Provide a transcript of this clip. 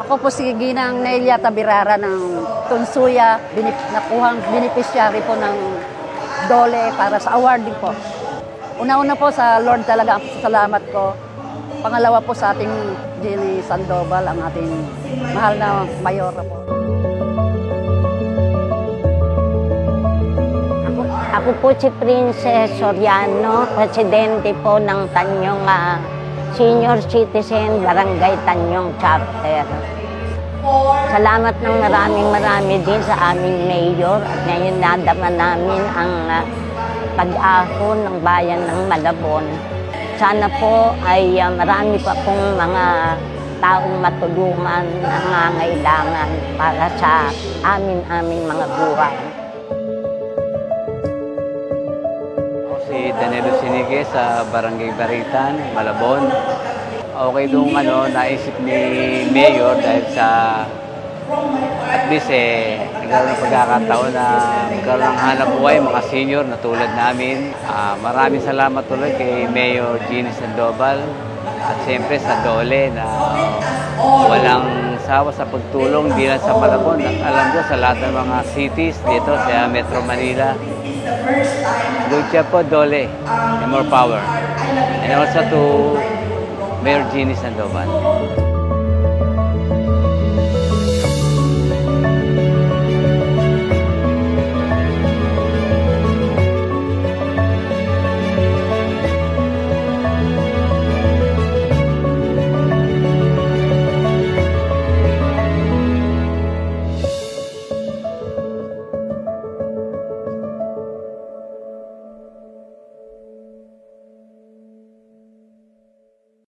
Ako po si Ginang Nelia Tabirara ng Tunsuya, nakuhang beneficiary po ng DOLE para sa awarding po. Una-una po sa Lord talaga ang salamat ko. Pangalawa po sa ating Jenny Sandoval, ang ating mahal na mayora po. Ako po si Princess Soriano, presidente po ng Tanyong Senior Citizen Barangay Tanyong Chapter. Salamat ng marami din sa aming mayor at ngayon nadama namin ang pag-ahon ng bayan ng Malabon. Sana po ay marami pa pong mga taong matulungan na nangangailangan para sa aming mga buhay. Si Danilo Sinigue sa Barangay Baritan, Malabon. Okay dong naisip ni Mayor dahil sa at least nagkaroon ng pagkakataon na magkaroon ng hanap buhay mga senior na tulad namin. Maraming salamat ulit kay Mayor Jenny Sandoval at siyempre sa DOLE na walang sawa sa pagtulong di lang sa Malabon at alam ko sa lahat ng mga cities dito sa Metro Manila. Good job po, DOLE, and more power. And also to Mayor Jenny Sandoval.